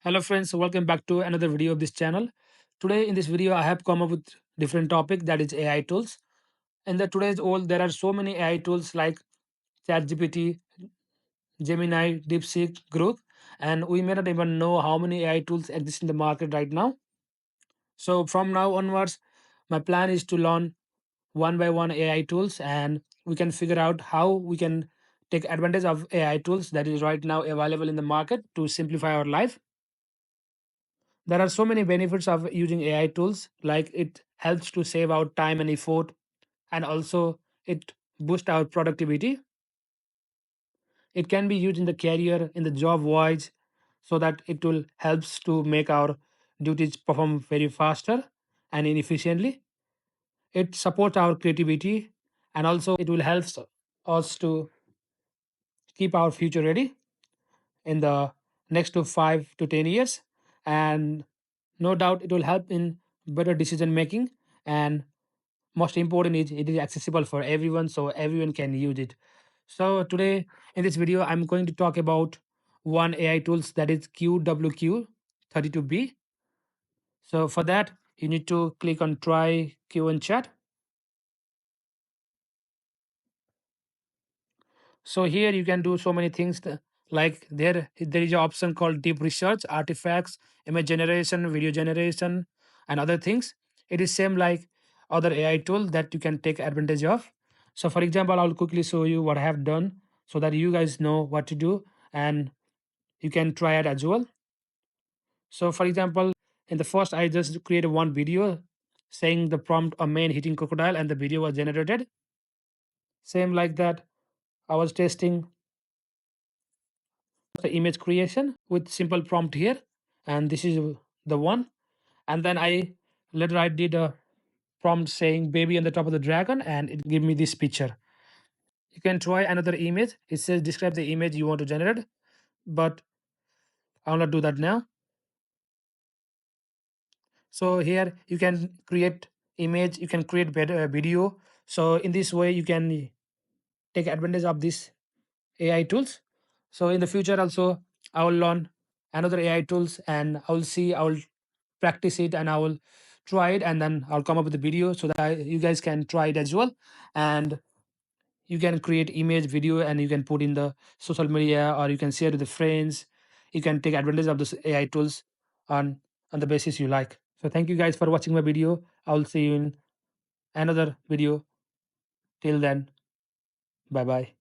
Hello friends, welcome back to another video of this channel. Today in this video I have come up with different topic, that is AI tools. In the today's world there are so many AI tools like ChatGPT, Gemini, DeepSeek, Grok, and we may not even know how many AI tools exist in the market right now. So from now onwards my plan is to learn one by one AI tools, and we can figure out how we can take advantage of AI tools that is right now available in the market to simplify our life. There are so many benefits of using AI tools, like it helps to save our time and effort, and also it boosts our productivity. It can be used in the career, in the job wise, so that it will helps to make our duties perform very faster and efficiently. It supports our creativity, and also it will help us to keep our future ready in the next to 5 to 10 years. And no doubt it will help in better decision making, and most important is it is accessible for everyone, so everyone can use it. So today in this video I'm going to talk about one AI tools, that is QWQ32B. So for that you need to click on try Q and chat. So here you can do so many things, like there is an option called deep research, artifacts, image generation, video generation, and other things. It is same like other AI tool that you can take advantage of. So for example, I'll quickly show you what I have done so that you guys know what to do and you can try it as well. So for example, in the first I just created one video saying the prompt a man hitting crocodile, and the video was generated. Same like that, I was testing the image creation with simple prompt here, and this is the one. And then I did a prompt saying baby on the top of the dragon, and it gave me this picture. You can try another image. It says describe the image you want to generate, but I'll not do that now. So here you can create image, you can create better video. So in this way you can take advantage of this AI tools. So in the future also I will learn another AI tools, and I will practice it, and I will try it, and then I'll come up with a video so that you guys can try it as well. And you can create image, video, and you can put in the social media, or you can share to the friends. You can take advantage of this AI tools on the basis you like. So thank you guys for watching my video. I will see you in another video. Till then, bye bye.